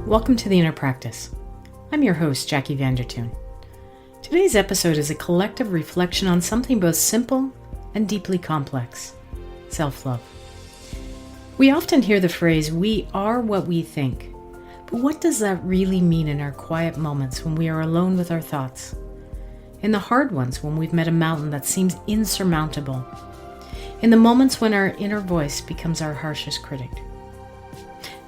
Welcome to The Inner Practice. I'm your host, Jackie Vandertuin. Today's episode is a collective reflection on something both simple and deeply complex: self-love. We often hear the phrase, "we are what we think." But what does that really mean in our quiet moments when we are alone with our thoughts? In the hard ones when we've met a mountain that seems insurmountable? In the moments when our inner voice becomes our harshest critic?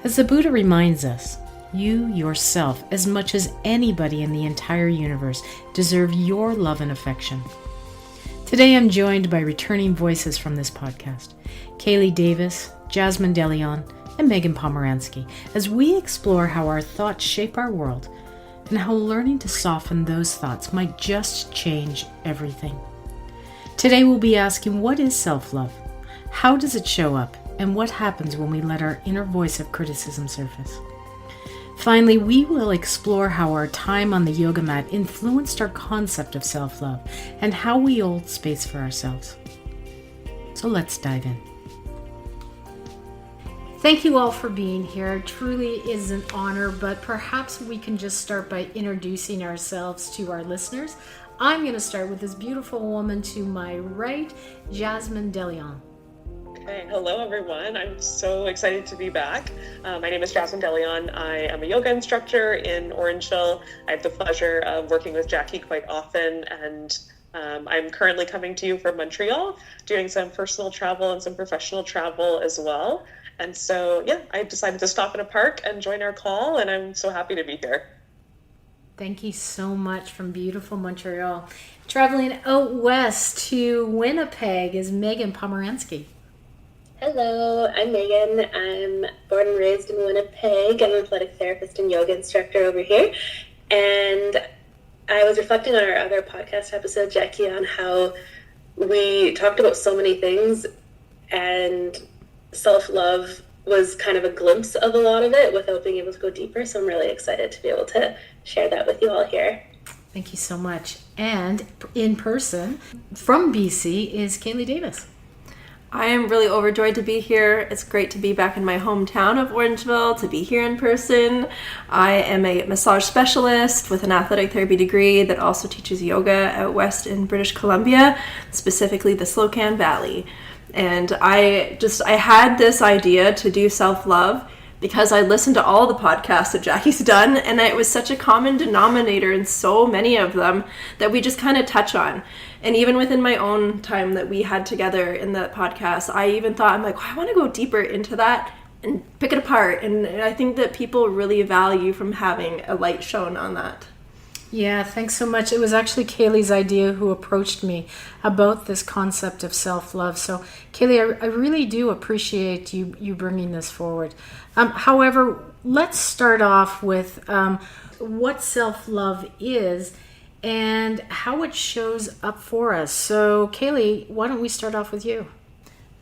As the Buddha reminds us, you yourself, as much as anybody in the entire universe, deserve your love and affection. Today I'm joined by returning voices from this podcast, Cailea Davis, Jasmine Deleon, and Megan Pomeransky, as we explore how our thoughts shape our world and how learning to soften those thoughts might just change everything. Today we'll be asking, what is self-love? How does it show up? And what happens when we let our inner voice of criticism surface? Finally, we will explore how our time on the yoga mat influenced our concept of self-love and how we hold space for ourselves. So let's dive in. Thank you all for being here. It truly is an honor, but perhaps we can just start by introducing ourselves to our listeners. I'm going to start with this beautiful woman to my right, Jasmine Deleon. Okay, hello everyone. I'm so excited to be back. My name is Jasmine Deleon. I am a yoga instructor in Orangeville. I have the pleasure of working with Jackie quite often, and I'm currently coming to you from Montreal, doing some personal travel and some professional travel as well. And so, I decided to stop in a park and join our call, and I'm so happy to be here. Thank you so much from beautiful Montreal. Traveling out west to Winnipeg is Megan Pomeransky. Hello, I'm Megan. I'm born and raised in Winnipeg. I'm an athletic therapist and yoga instructor over here. And I was reflecting on our other podcast episode, Jackie, on how we talked about so many things, and self-love was kind of a glimpse of a lot of it without being able to go deeper. So I'm really excited to be able to share that with you all here. Thank you so much. And in person from BC is Cailea Davis. I am really overjoyed to be here. It's great to be back in my hometown of Orangeville, to be here in person. I am a massage specialist with an athletic therapy degree that also teaches yoga out west in British Columbia, specifically the Slocan Valley. And I had this idea to do self-love because I listened to all the podcasts that Jackie's done, and it was such a common denominator in so many of them that we just kind of touch on. And even within my own time that we had together in the podcast, I even thought, I'm like, I want to go deeper into that and pick it apart. And I think that people really value from having a light shown on that. Yeah, thanks so much. It was actually Cailey's idea who approached me about this concept of self-love. So, Cailea, I really do appreciate you bringing this forward. However, let's start off with what self-love is and how it shows up for us. So, Cailea, why don't we start off with you?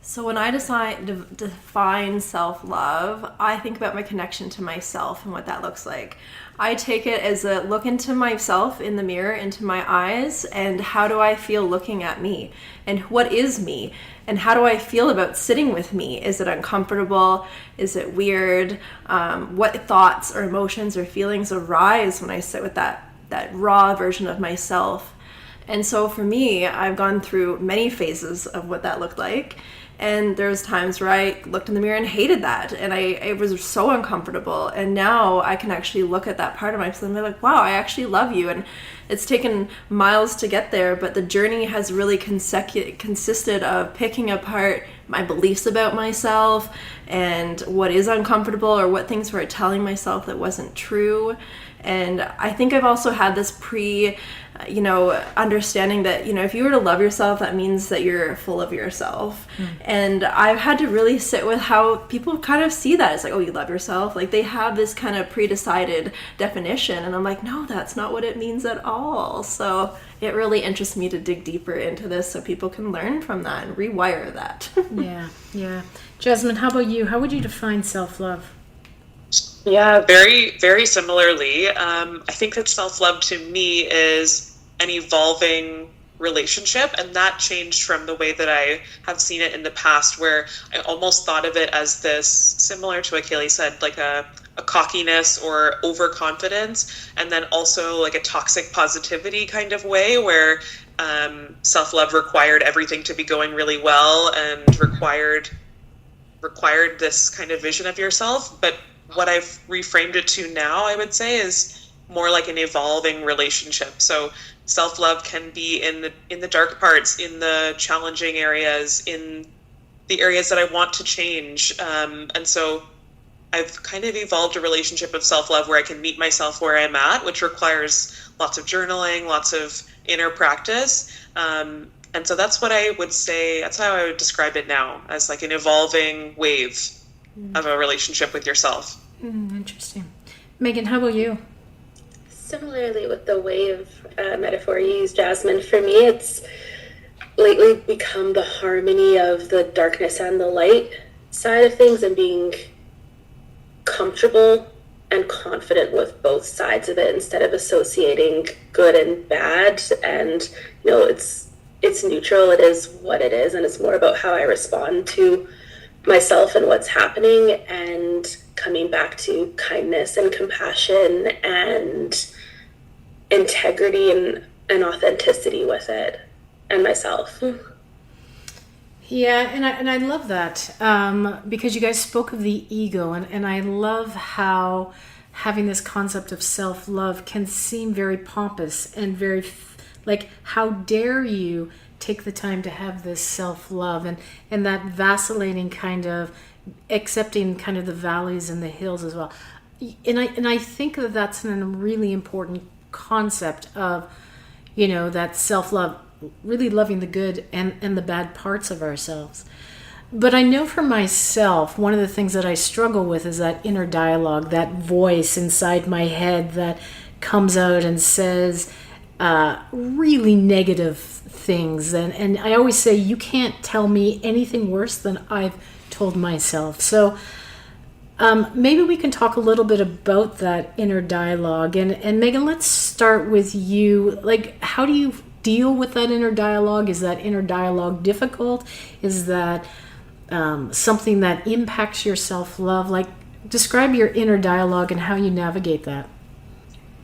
So when I decide to define self-love, I think about my connection to myself and what that looks like. I take it as a look into myself in the mirror, into my eyes, and how do I feel looking at me? And what is me? And how do I feel about sitting with me? Is it uncomfortable? Is it weird? What thoughts or emotions or feelings arise when I sit with that raw version of myself? And so for me, I've gone through many phases of what that looked like. And there's times where I looked in the mirror and hated that. And it was so uncomfortable. And now I can actually look at that part of myself and be like, wow, I actually love you. And it's taken miles to get there, but the journey has really consisted of picking apart my beliefs about myself and what is uncomfortable or what things were telling myself that wasn't true. And I think I've also had this understanding that, if you were to love yourself, that means that you're full of yourself. And I've had to really sit with how people kind of see that. It's like, oh, you love yourself. Like they have this kind of pre-decided definition. And I'm like, no, that's not what it means at all. So it really interests me to dig deeper into this so people can learn from that and rewire that. Yeah. Jasmine, how about you? How would you define self-love? Yeah, very, very similarly. I think that self-love to me is an evolving relationship. And that changed from the way that I have seen it in the past, where I almost thought of it as this, similar to what Cailea said, like a cockiness or overconfidence, and then also like a toxic positivity kind of way, where self-love required everything to be going really well and required this kind of vision of yourself. But what I've reframed it to now, I would say, is more like an evolving relationship. So self-love can be in the dark parts, in the challenging areas, in the areas that I want to change. And so I've kind of evolved a relationship of self-love where I can meet myself where I'm at, which requires lots of journaling, lots of inner practice. And so that's what I would say, that's how I would describe it now, as like an evolving wave of a relationship with yourself. Interesting. Megan, how about you? Similarly, with the wave metaphor you used, Jasmine, for me, it's lately become the harmony of the darkness and the light side of things, and being comfortable and confident with both sides of it, instead of associating good and bad. And, you know, it's neutral. It is what it is. And it's more about how I respond to myself and what's happening, and coming back to kindness and compassion and integrity and authenticity with it and myself. Yeah, and I love that, because you guys spoke of the ego, and I love how having this concept of self-love can seem very pompous and very like, how dare you take the time to have this self-love, and that vacillating kind of accepting kind of the valleys and the hills as well. And I think that that's a really important concept of, you know, that self-love, really loving the good and the bad parts of ourselves. But I know for myself, one of the things that I struggle with is that inner dialogue, that voice inside my head that comes out and says really negative things. And I always say, you can't tell me anything worse than I've told myself. So maybe we can talk a little bit about that inner dialogue. And Megan, let's start with you. Like, how do you deal with that inner dialogue? Is that inner dialogue difficult? Is that something that impacts your self-love? Like, describe your inner dialogue and how you navigate that.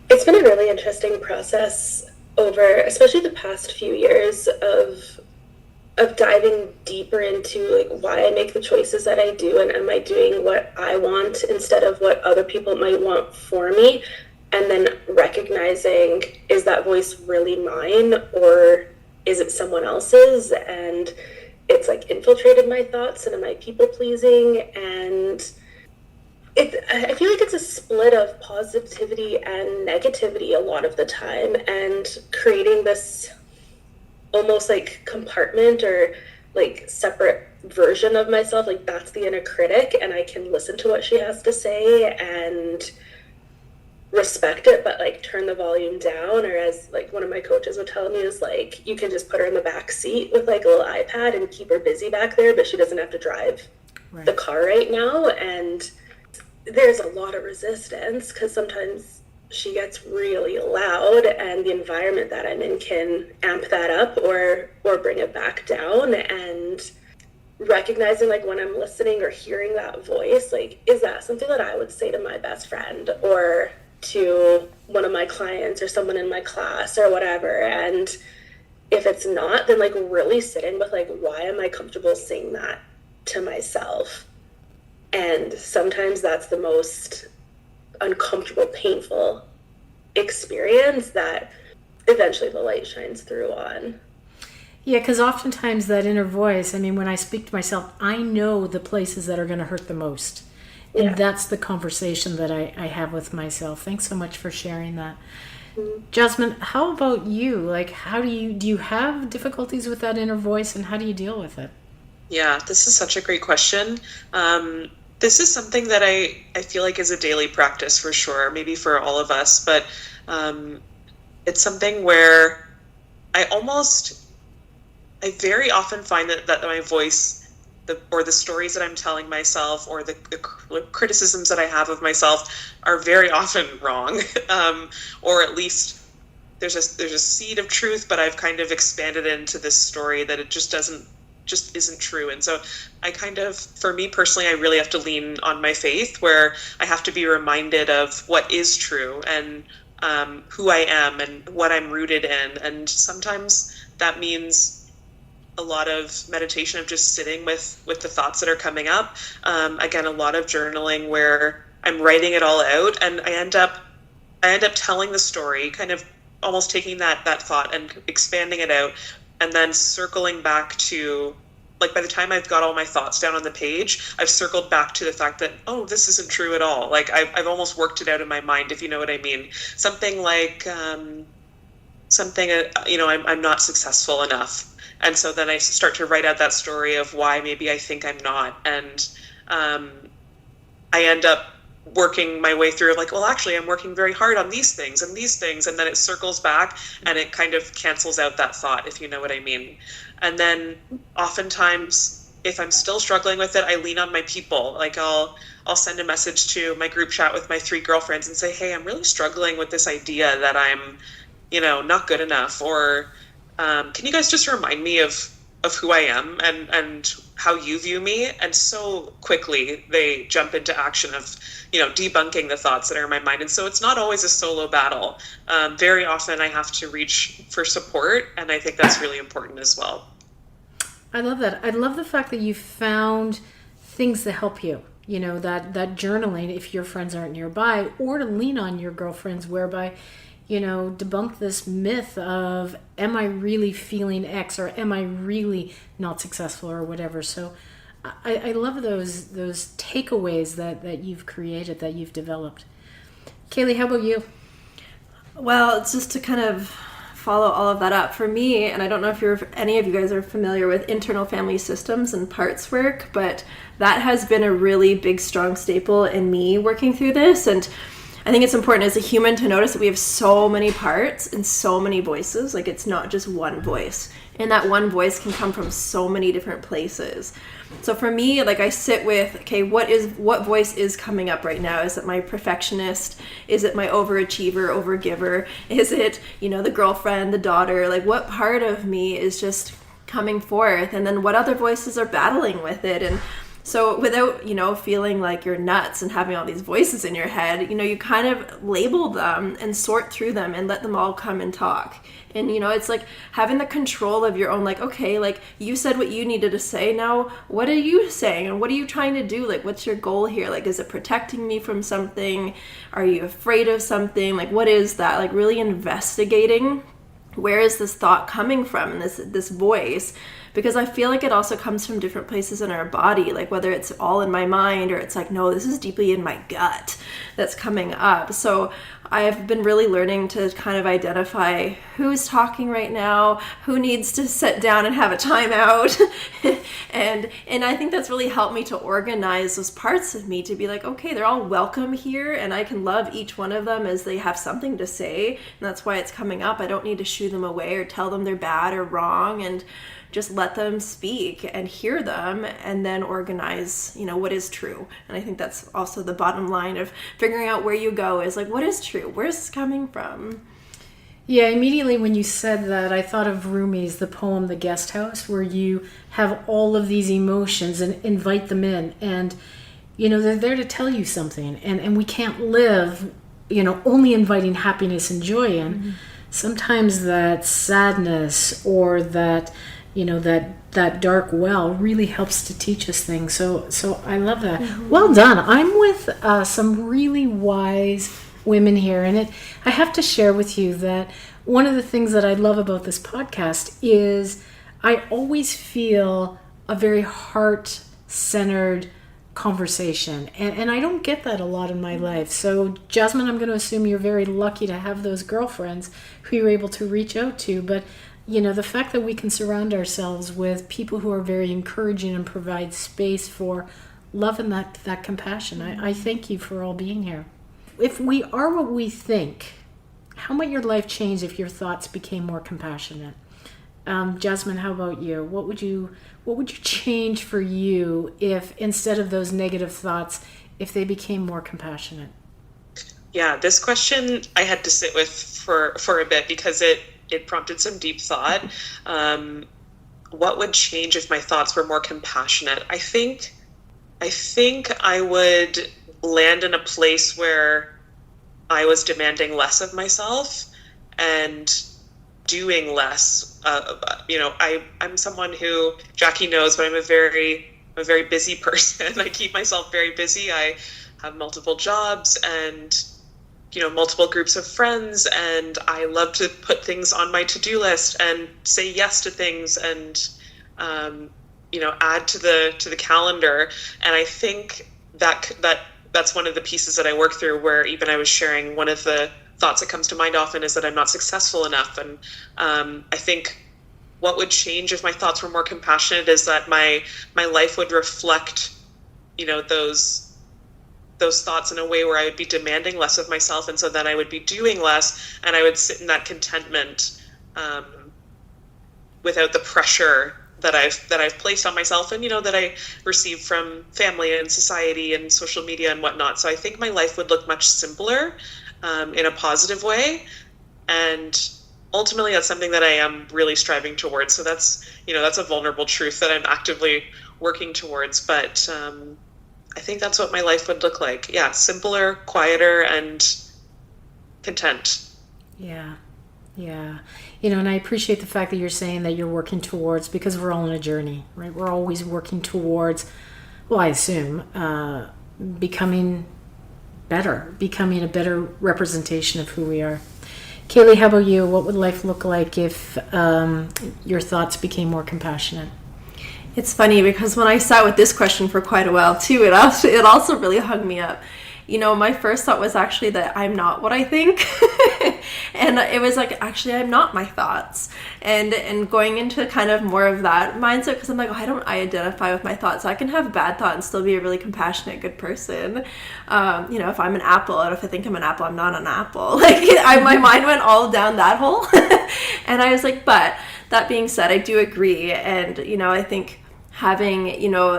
It's been a really interesting process over, especially the past few years, of diving deeper into like why I make the choices that I do, and am I doing what I want instead of what other people might want for me, and then recognizing, is that voice really mine or is it someone else's? And it's like infiltrated my thoughts, and am I people pleasing? And I feel like it's a split of positivity and negativity a lot of the time, and creating this almost like compartment or like separate version of myself. Like, that's the inner critic, and I can listen to what she has to say and respect it, but like turn the volume down. Or as like one of my coaches would tell me, is like, you can just put her in the back seat with like a little iPad and keep her busy back there, but she doesn't have to drive the car right now. And there's a lot of resistance because sometimes she gets really loud, and the environment that I'm in can amp that up or bring it back down. And recognizing like when I'm listening or hearing that voice, like, is that something that I would say to my best friend or to one of my clients or someone in my class or whatever? And if it's not, then like really sitting with like, why am I comfortable saying that to myself? And sometimes that's the most uncomfortable, painful experience that eventually the light shines through on. Yeah, because oftentimes that inner voice, I mean, when I speak to myself, I know the places that are going to hurt the most. And that's the conversation that I have with myself. Thanks so much for sharing that. Mm-hmm. Jasmine, how about you? Like, how do you have difficulties with that inner voice, and how do you deal with it? Yeah, this is such a great question. This is something that I feel like is a daily practice for sure, maybe for all of us, but it's something where I very often find that my voice, or the stories that I'm telling myself, or the criticisms that I have of myself are very often wrong, or at least there's a seed of truth, but I've kind of expanded into this story that it just isn't true. And so I kind of, for me personally, I really have to lean on my faith, where I have to be reminded of what is true and who I am and what I'm rooted in. And sometimes that means a lot of meditation, of just sitting with the thoughts that are coming up. Again, a lot of journaling where I'm writing it all out, and I end up telling the story, kind of almost taking that thought and expanding it out, and then circling back to, like, by the time I've got all my thoughts down on the page, I've circled back to the fact that, oh, this isn't true at all. Like, I've almost worked it out in my mind, if you know what I mean. Something like, I'm not successful enough. And so then I start to write out that story of why maybe I think I'm not. And I end up working my way through, like, well, actually, I'm working very hard on these things. And then it circles back and it kind of cancels out that thought, if you know what I mean. And then oftentimes, if I'm still struggling with it, I lean on my people. Like, I'll send a message to my group chat with my 3 girlfriends and say, hey, I'm really struggling with this idea that I'm, not good enough. Or can you guys just remind me of who I am and how you view me? And so quickly they jump into action of, debunking the thoughts that are in my mind. And so it's not always a solo battle. Very often I have to reach for support, and I think that's really important as well. I love that. I love the fact that you found things that help you, that journaling, if your friends aren't nearby, or to lean on your girlfriends, whereby, debunk this myth of, am I really feeling X, or am I really not successful, or whatever. So I love those takeaways that you've created, that you've developed. Cailea, how about you? Well, it's just to kind of follow all of that up. For me, and I don't know if any of you guys are familiar with internal family systems and parts work, but that has been a really big, strong staple in me working through this. And I think it's important as a human to notice that we have so many parts and so many voices. Like, it's not just one voice. And that one voice can come from so many different places. So for me, like, I sit with, okay, what voice is coming up right now? Is it my perfectionist? Is it my overachiever, overgiver? Is it, the girlfriend, the daughter? Like, what part of me is just coming forth? And then what other voices are battling with it? And so without, feeling like you're nuts and having all these voices in your head, you kind of label them and sort through them and let them all come and talk. And, it's like having the control of your own, like, okay, like, you said what you needed to say. Now, what are you saying? And what are you trying to do? Like, what's your goal here? Like, is it protecting me from something? Are you afraid of something? Like, what is that? Like, really investigating, where is this thought coming from, and this voice? Because I feel like it also comes from different places in our body, like whether it's all in my mind or it's like, no, this is deeply in my gut that's coming up. So I've been really learning to kind of identify who's talking right now, who needs to sit down and have a timeout. and I think that's really helped me to organize those parts of me to be like, okay, they're all welcome here, and I can love each one of them as they have something to say. And that's why it's coming up. I don't need to shoo them away or tell them they're bad or wrong, and just let them speak and hear them, and then organize, what is true. And I think that's also the bottom line of figuring out where you go, is like, what is true? Where's this coming from? Yeah, immediately when you said that, I thought of Rumi's, the poem, The Guest House, where you have all of these emotions and invite them in. And, they're there to tell you something. And we can't live, only inviting happiness and joy in. Mm-hmm. Sometimes that sadness or that that dark well really helps to teach us things. So I love that. Mm-hmm. Well done. I'm with some really wise women here, and I have to share with you that one of the things that I love about this podcast is I always feel a very heart-centered conversation, and I don't get that a lot in my life. So Jasmine, I'm going to assume you're very lucky to have those girlfriends who you're able to reach out to, but the fact that we can surround ourselves with people who are very encouraging and provide space for love and that compassion. I thank you for all being here. If we are what we think, how might your life change if your thoughts became more compassionate? Jasmine, how about you? What would you change for you if, instead of those negative thoughts, if they became more compassionate? Yeah, this question I had to sit with for a bit because it prompted some deep thought. What would change if my thoughts were more compassionate? I think I would land in a place where I was demanding less of myself and doing less. I'm someone who, Jackie knows, but I'm a very busy person. I keep myself very busy. I have multiple jobs and multiple groups of friends, and I love to put things on my to-do list and say yes to things and add to the calendar. And I think that's one of the pieces that I work through, where even I was sharing, one of the thoughts that comes to mind often is that I'm not successful enough. And I think what would change if my thoughts were more compassionate is that my life would reflect those thoughts in a way where I would be demanding less of myself, and so then I would be doing less, and I would sit in that contentment without the pressure that I've placed on myself, and that I receive from family and society and social media and whatnot. So I think my life would look much simpler in a positive way, and ultimately that's something that I am really striving towards. So that's a vulnerable truth that I'm actively working towards, but I think that's what my life would look like. Yeah, simpler, quieter, and content. Yeah. And I appreciate the fact that you're saying that you're working towards, because we're all on a journey, right? We're always working towards, well, I assume, becoming better, becoming a better representation of who we are. Cailea, how about you? What would life look like if your thoughts became more compassionate? It's funny because when I sat with this question for quite a while too, it also really hung me up. My first thought was actually that I'm not what I think. And it was like, actually, I'm not my thoughts. And going into kind of more of that mindset, because I'm like, how don't I identify with my thoughts? I can have bad thoughts and still be a really compassionate, good person. If I'm an apple, and if I think I'm an apple, I'm not an apple. My mind went all down that hole. And I was like, but that being said, I do agree. And, I think having,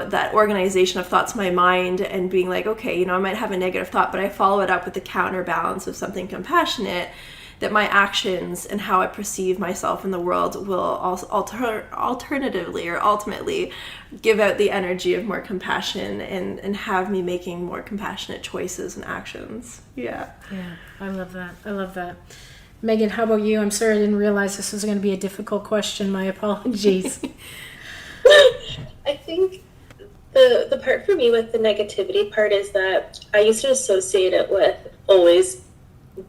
that organization of thoughts in my mind and being like, okay, I might have a negative thought, but I follow it up with the counterbalance of something compassionate, that my actions and how I perceive myself in the world will also alternatively or ultimately give out the energy of more compassion and have me making more compassionate choices and actions. Yeah, I love that. Megan, how about you? I'm sorry, I didn't realize this was going to be a difficult question. My apologies. I think the part for me with the negativity part is that I used to associate it with always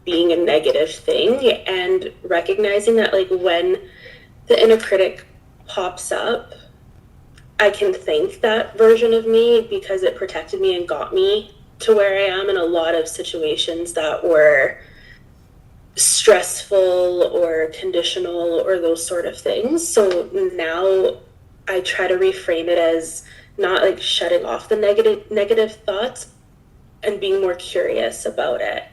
being a negative thing, and recognizing that when the inner critic pops up, I can thank that version of me because it protected me and got me to where I am in a lot of situations that were stressful or conditional or those sort of things. So now I try to reframe it as not shutting off the negative thoughts and being more curious about it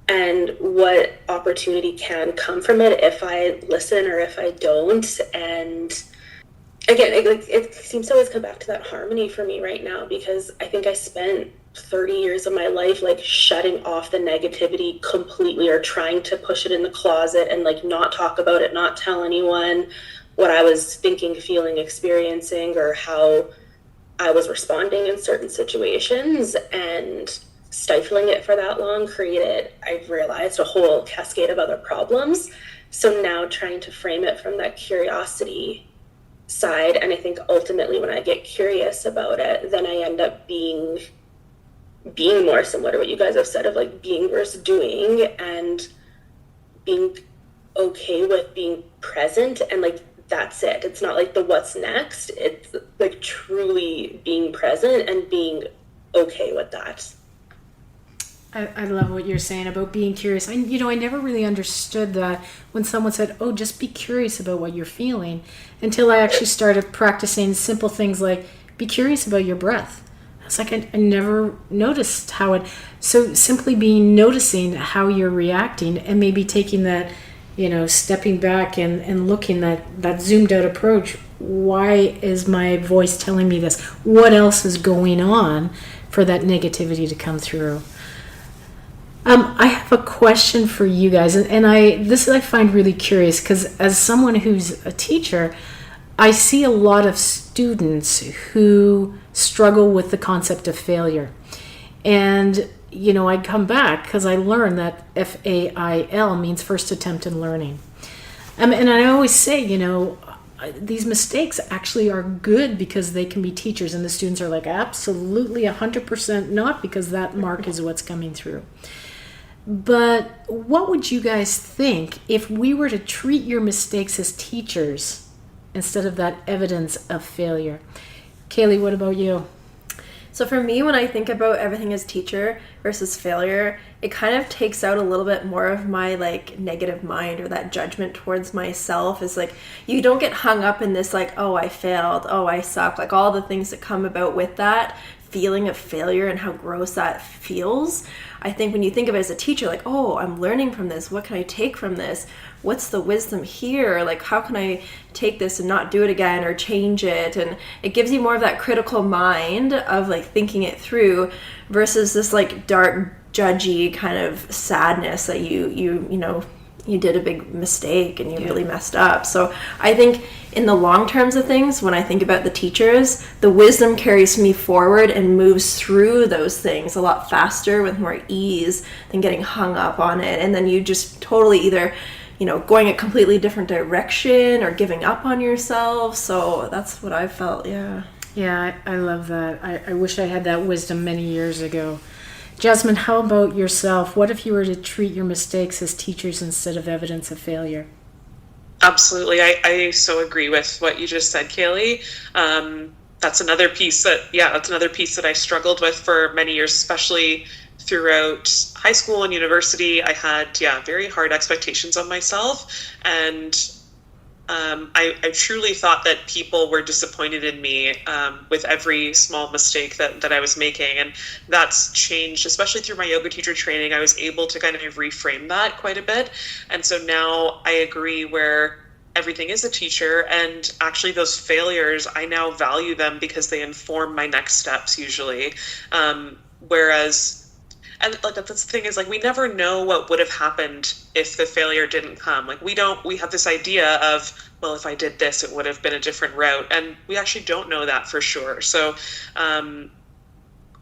and what opportunity can come from it if I listen or if I don't. And again, it seems to always come back to that harmony for me right now, because I think I spent 30 years of my life shutting off the negativity completely, or trying to push it in the closet and not talk about it, not tell anyone what I was thinking, feeling, experiencing, or how I was responding in certain situations. And stifling it for that long created, I've realized, a whole cascade of other problems. So now trying to frame it from that curiosity side, and I think ultimately when I get curious about it, then I end up being more similar to what you guys have said of being versus doing, and being okay with being present, and that's it. It's not the what's next. It's truly being present and being okay with that. I love what you're saying about being curious. I never really understood that when someone said, oh, just be curious about what you're feeling, until I actually started practicing simple things like be curious about your breath. I was like, I never noticed how it, so simply noticing how you're reacting, and maybe taking that, stepping back and looking that zoomed out approach. Why is my voice telling me this? What else is going on for that negativity to come through? I have a question for you guys, and I find really curious because as someone who's a teacher, I see a lot of students who struggle with the concept of failure. And, I come back because I learned that FAIL means first attempt in learning. And I always say, these mistakes actually are good because they can be teachers. And the students are like, absolutely 100% not, because that mark is what's coming through. But what would you guys think if we were to treat your mistakes as teachers instead of that evidence of failure? Cailea, what about you? So for me, when I think about everything as teacher versus failure, it kind of takes out a little bit more of my negative mind or that judgment towards myself. Is you don't get hung up in this oh, I failed, oh, I suck, all the things that come about with that feeling of failure and how gross that feels. I think when you think of it as a teacher, oh, I'm learning from this. What can I take from this? What's the wisdom here? How can I take this and not do it again or change it? And it gives you more of that critical mind of thinking it through versus this dark, judgy kind of sadness that you did a big mistake and you really messed up. So I think in the long terms of things, when I think about the teachers, the wisdom carries me forward and moves through those things a lot faster with more ease than getting hung up on it. And then you just totally either, going a completely different direction or giving up on yourself. So that's what I felt, yeah. Yeah, I love that. I wish I had that wisdom many years ago. Jasmine, how about yourself? What if you were to treat your mistakes as teachers instead of evidence of failure? Absolutely. I so agree with what you just said, Cailea. That's another piece that I struggled with for many years, especially throughout high school and university. I had, very hard expectations on myself. And I truly thought that people were disappointed in me with every small mistake that I was making. And that's changed, especially through my yoga teacher training. I was able to kind of reframe that quite a bit. And so now I agree where everything is a teacher, and actually those failures, I now value them because they inform my next steps usually. Whereas, and that's the thing is, we never know what would have happened if the failure didn't come. We have this idea of, well, if I did this, it would have been a different route. And we actually don't know that for sure. So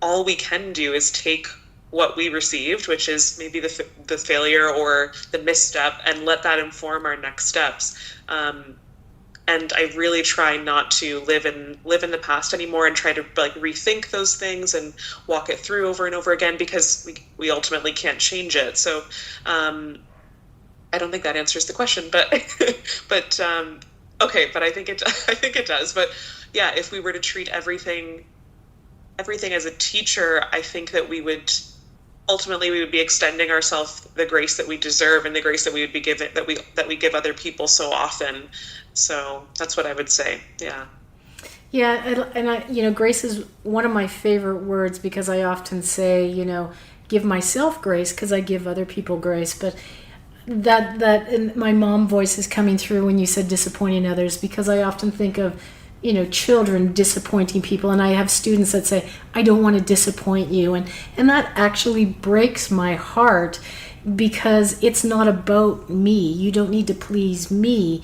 all we can do is take what we received, which is maybe the failure or the misstep, and let that inform our next steps. And I really try not to live in the past anymore and try to rethink those things and walk it through over and over again, because we ultimately can't change it. So I don't think that answers the question, but okay, but I think it does. But yeah, if we were to treat everything as a teacher, I think that we would be extending ourselves the grace that we deserve and the grace that we would be given, that we give other people so often. So that's what I would say. Yeah. Yeah. And I, grace is one of my favorite words, because I often say, give myself grace because I give other people grace. But that and my mom voice is coming through when you said disappointing others, because I often think of, children disappointing people, and I have students that say, I don't want to disappoint you, and that actually breaks my heart, because it's not about me. You don't need to please me.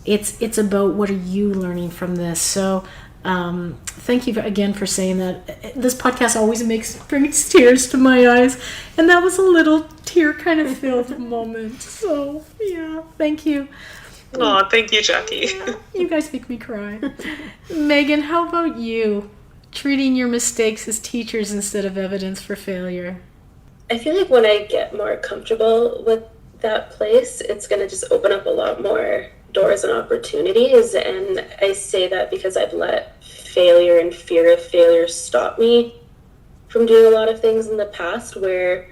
It's about, what are you learning from this? So thank you again for saying that. This podcast always brings tears to my eyes, and that was a little tear kind of filled moment. So yeah, thank you. Oh, thank you, Jackie. Yeah, you guys make me cry. Megan, how about you? Treating your mistakes as teachers instead of evidence for failure. I feel like when I get more comfortable with that place, it's going to just open up a lot more doors and opportunities. And I say that because I've let failure and fear of failure stop me from doing a lot of things in the past, where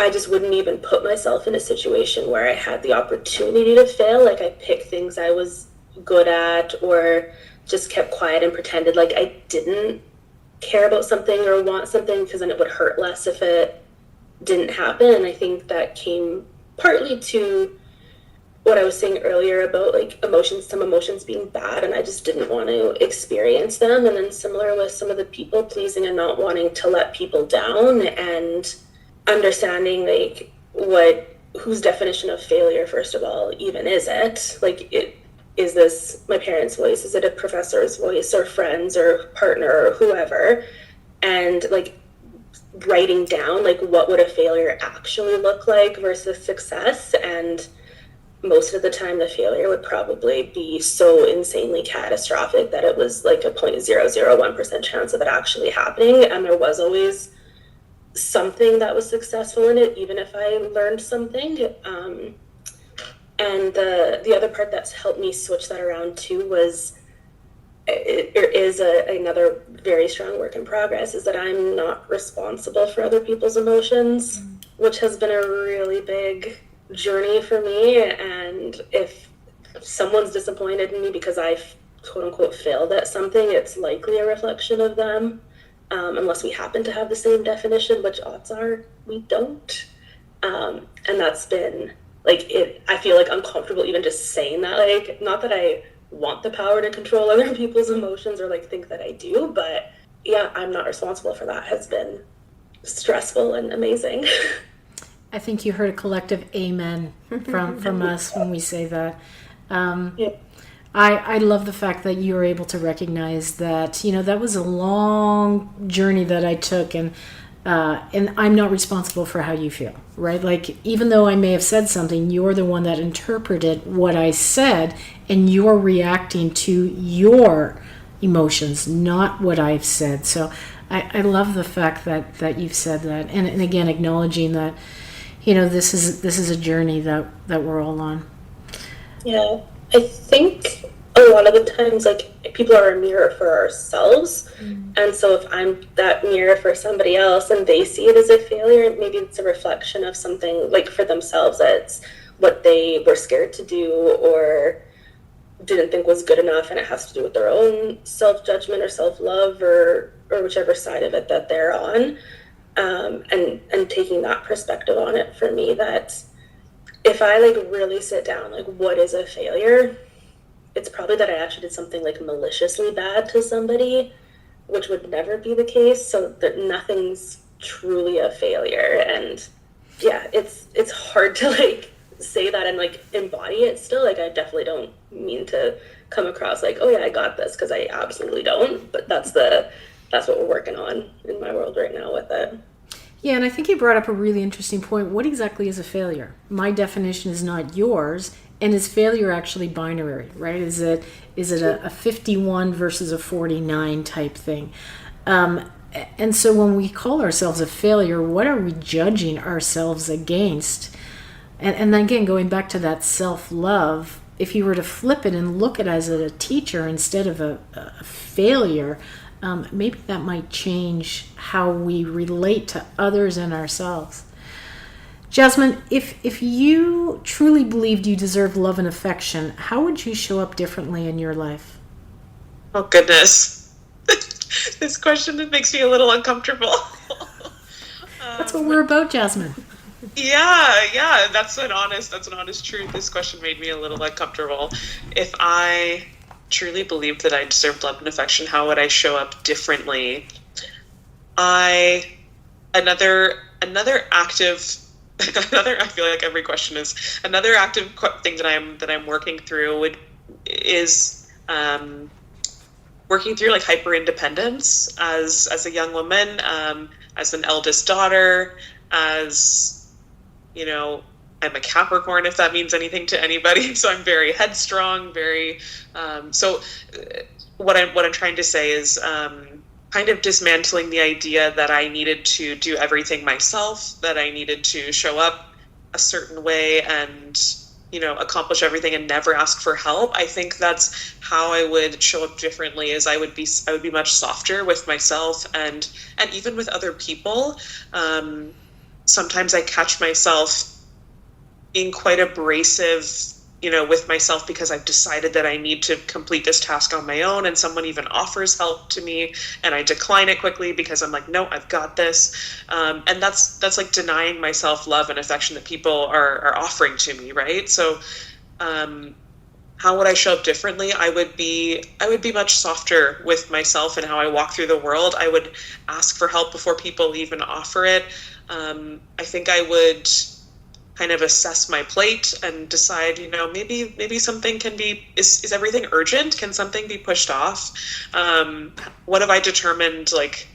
I just wouldn't even put myself in a situation where I had the opportunity to fail. I picked things I was good at, or just kept quiet and pretended like I didn't care about something or want something, because then it would hurt less if it didn't happen. And I think that came partly to what I was saying earlier about some emotions being bad, and I just didn't want to experience them. And then similar with some of the people pleasing and not wanting to let people down. And understanding like whose definition of failure, first of all, even is it? Like, is this my parents' voice? Is it a professor's voice, or friends, or partner, or whoever? And like writing down like what would a failure actually look like versus success. And most of the time the failure would probably be so insanely catastrophic that it was like a 0.001% chance of it actually happening, and there was always something that was successful in it, even if I learned something. And the other part that's helped me switch that around too was another very strong work in progress, is that I'm not responsible for other people's emotions, which has been a really big journey for me. And if someone's disappointed in me because I've quote unquote failed at something, it's likely a reflection of them, unless we happen to have the same definition, which odds are we don't. And that's been like, I feel like uncomfortable even just saying that, like, not that I want the power to control other people's emotions or like think that I do, but yeah, I'm not responsible for that has been stressful and amazing. I think you heard a collective amen from us when we say that. Yeah. I love the fact that you were able to recognize that, you know, that was a long journey that I took, and I'm not responsible for how you feel, right? Like, even though I may have said something, you're the one that interpreted what I said, and you're reacting to your emotions, not what I've said. So I love the fact that you've said that, and again, acknowledging that, you know, this is a journey that we're all on. Yeah, I think a lot of the times, like, people are a mirror for ourselves. And so if I'm that mirror for somebody else and they see it as a failure, maybe it's a reflection of something, like, for themselves, that's what they were scared to do or didn't think was good enough, and it has to do with their own self-judgment or self-love or whichever side of it that they're on. And taking that perspective on it, for me, that if I like really sit down, like, what is a failure? It's probably that I actually did something like maliciously bad to somebody, which would never be the case. So that nothing's truly a failure. And yeah, it's hard to like say that and like embody it still. Like, I definitely don't mean to come across like, oh yeah, I got this, because I absolutely don't. But that's what we're working on in my world right now with it. Yeah, and I think you brought up a really interesting point. What exactly is a failure? My definition is not yours, and is failure actually binary, right? Is it a 51 versus a 49 type thing? And so when we call ourselves a failure, what are we judging ourselves against? And then again, going back to that self-love, if you were to flip it and look at it as a teacher instead of a failure, maybe that might change how we relate to others and ourselves. Jasmine, if you truly believed you deserve love and affection, how would you show up differently in your life? Oh, goodness. This question, it makes me a little uncomfortable. That's what we're about, Jasmine. Yeah, that's an honest truth. This question made me a little uncomfortable. If I truly believed that I deserved love and affection, how would I show up differently? I feel like every question is another active thing that I'm working through is working through like hyper independence as a young woman, as an eldest daughter, as, you know, I'm a Capricorn, if that means anything to anybody. So I'm very headstrong, very so what I'm trying to say is kind of dismantling the idea that I needed to do everything myself, that I needed to show up a certain way and, you know, accomplish everything and never ask for help. I think that's how I would show up differently, is I would be much softer with myself and even with other people. Sometimes I catch myself being quite abrasive, you know, with myself because I've decided that I need to complete this task on my own, and someone even offers help to me and I decline it quickly because I'm like, no, I've got this. And that's like denying myself love and affection that people are offering to me, right? So how would I show up differently? I would be much softer with myself and how I walk through the world. I would ask for help before people even offer it. I think I would kind of assess my plate and decide, maybe something can be, is everything urgent? Can something be pushed off? What have I determined, like,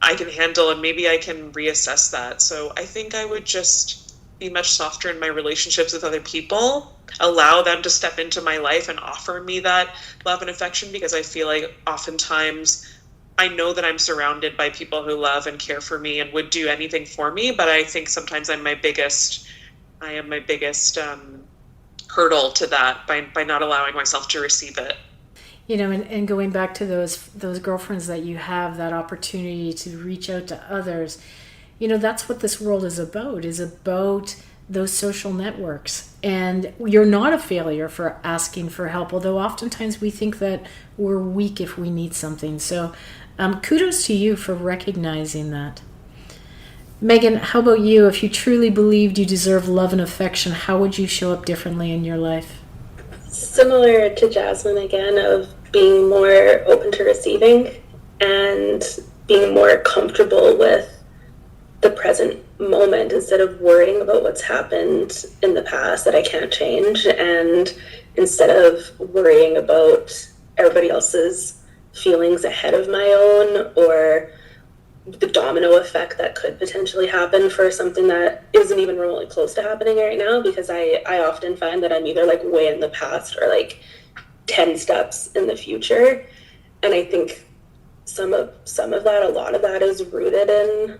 I can handle, and maybe I can reassess that. So I think I would just be much softer in my relationships with other people, allow them to step into my life and offer me that love and affection, because I feel like oftentimes I know that I'm surrounded by people who love and care for me and would do anything for me, but I think sometimes I am my biggest hurdle to that by not allowing myself to receive it. And going back to those girlfriends that you have, that opportunity to reach out to others, that's what this world is about those social networks. And you're not a failure for asking for help, although oftentimes we think that we're weak if we need something. So kudos to you for recognizing that. Megan, how about you? If you truly believed you deserve love and affection, how would you show up differently in your life? Similar to Jasmine again, of being more open to receiving and being more comfortable with the present moment instead of worrying about what's happened in the past that I can't change, and instead of worrying about everybody else's feelings ahead of my own, or the domino effect that could potentially happen for something that isn't even remotely close to happening right now, because I often find that I'm either like way in the past or like 10 steps in the future. And I think some of that, a lot of that is rooted in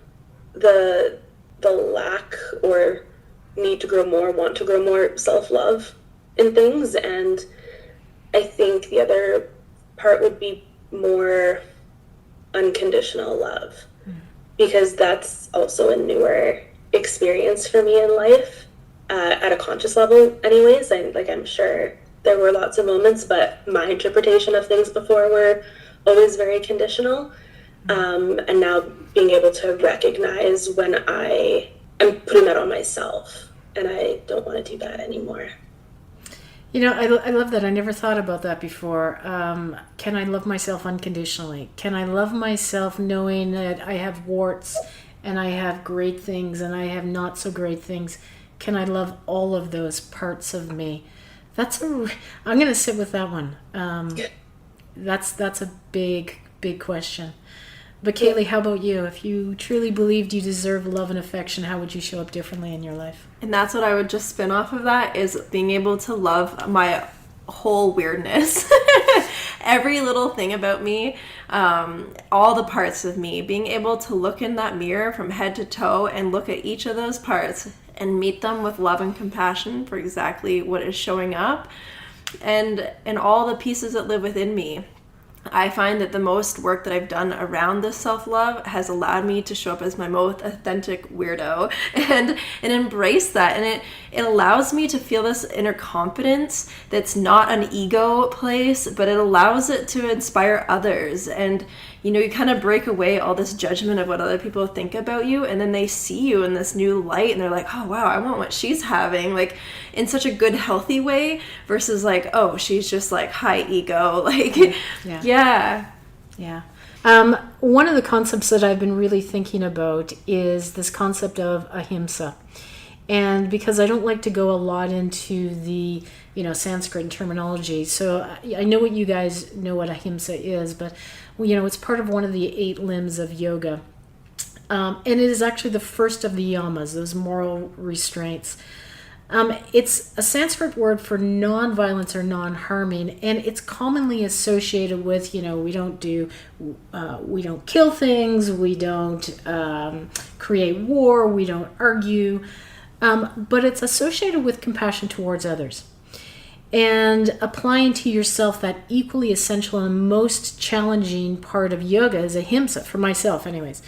the lack or need to grow more, want to grow more self-love in things. And I think the other part would be more unconditional love, because that's also a newer experience for me in life, at a conscious level anyways. I'm sure there were lots of moments, but my interpretation of things before were always very conditional. And now being able to recognize when I am putting that on myself, and I don't want to do that anymore. I love that. I never thought about that before. Can I love myself unconditionally? Can I love myself knowing that I have warts and I have great things and I have not so great things? Can I love all of those parts of me? I'm going to sit with that one. That's a big, big question. But Cailea, how about you? If you truly believed you deserve love and affection, how would you show up differently in your life? And that's what I would just spin off of that, is being able to love my whole weirdness. Every little thing about me, all the parts of me, being able to look in that mirror from head to toe and look at each of those parts and meet them with love and compassion for exactly what is showing up, and all the pieces that live within me. I find that the most work that I've done around this self-love has allowed me to show up as my most authentic weirdo and embrace that. And it allows me to feel this inner confidence that's not an ego place, but it allows it to inspire others. And, you kind of break away all this judgment of what other people think about you, and then they see you in this new light and they're like, oh wow, I want what she's having, like in such a good, healthy way, versus like, oh, she's just like high ego, like yeah. One of the concepts that I've been really thinking about is this concept of ahimsa. And because I don't like to go a lot into the Sanskrit terminology, so I know what you guys know what ahimsa is, but it's part of one of the 8 limbs of yoga. And it is actually the first of the yamas, those moral restraints. It's a Sanskrit word for non-violence or non-harming, and it's commonly associated with, we don't kill things, we don't create war, we don't argue, but it's associated with compassion towards others. And applying to yourself that equally essential and most challenging part of yoga is ahimsa, for myself anyways.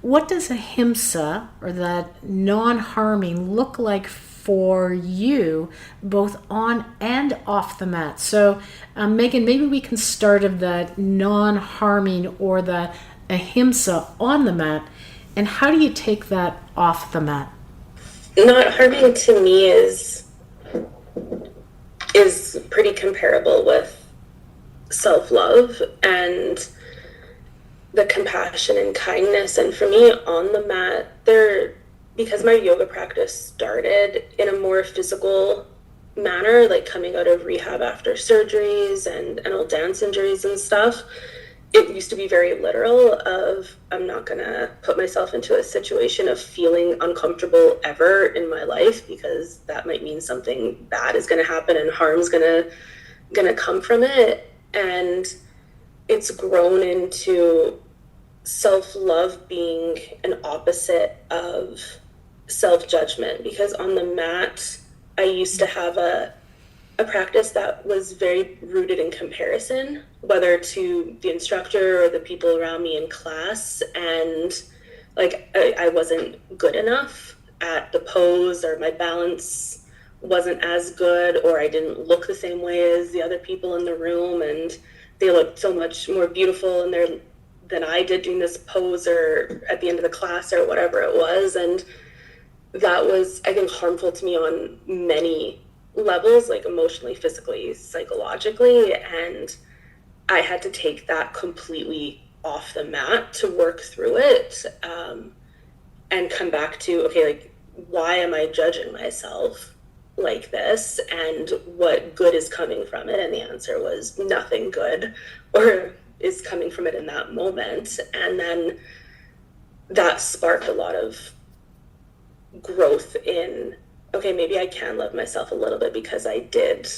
What does ahimsa, or that non-harming, look like for you, both on and off the mat? So, Megan, maybe we can start of that non-harming or the ahimsa on the mat, and how do you take that off the mat? Not harming to me is is pretty comparable with self-love and the compassion and kindness. And for me on the mat, because my yoga practice started in a more physical manner, like coming out of rehab after surgeries and old dance injuries and stuff, it used to be very literal of, I'm not gonna put myself into a situation of feeling uncomfortable ever in my life, because that might mean something bad is gonna happen and harm's gonna come from it. And it's grown into self-love being an opposite of self-judgment, because on the mat I used to have a practice that was very rooted in comparison, whether to the instructor or the people around me in class, and like I wasn't good enough at the pose, or my balance wasn't as good, or I didn't look the same way as the other people in the room, and they looked so much more beautiful in there than I did doing this pose or at the end of the class or whatever it was. And that was, I think, harmful to me on many levels, like emotionally, physically, psychologically. And I had to take that completely off the mat to work through it, and come back to, okay, like, why am I judging myself like this, and what good is coming from it? And the answer was nothing good or is coming from it in that moment. And then that sparked a lot of growth in, okay, maybe I can love myself a little bit because I did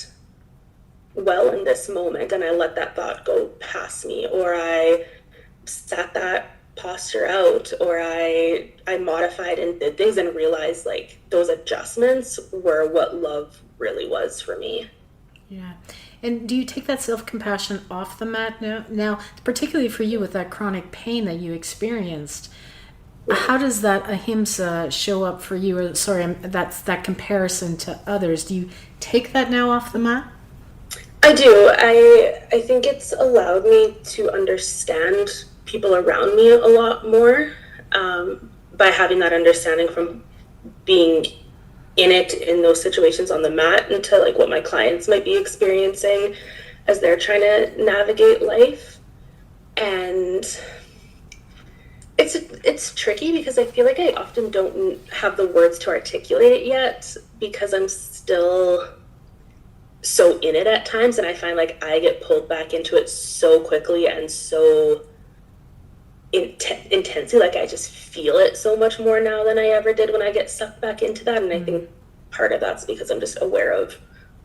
well in this moment and I let that thought go past me, or I sat that posture out, or I modified and did things and realized like those adjustments were what love really was for me. Yeah. And do you take that self-compassion off the mat now, particularly for you with that chronic pain that you experienced? How does that ahimsa show up for you? Or that's that comparison to others. Do you take that now off the mat? I do. I think it's allowed me to understand people around me a lot more, by having that understanding from being in it, in those situations on the mat, into like what my clients might be experiencing as they're trying to navigate life. And it's tricky because I feel like I often don't have the words to articulate it yet, because I'm still so in it at times, and I find like I get pulled back into it so quickly and so intensely. Like I just feel it so much more now than I ever did when I get sucked back into that. And I think part of that's because I'm just aware of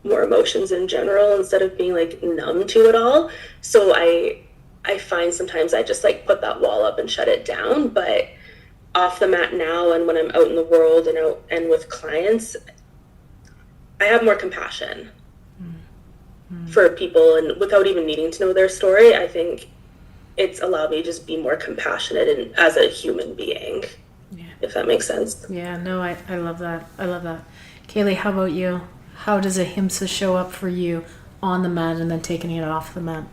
more emotions in general instead of being like numb to it all. So I find sometimes I just like put that wall up and shut it down. But off the mat now, and when I'm out in the world and with clients, I have more compassion for people, and without even needing to know their story, I think it's allowed me to just be more compassionate and as a human being, if that makes sense. Yeah, no, I love that. I love that. Cailea, how about you? How does ahimsa show up for you on the mat and then taking it off the mat?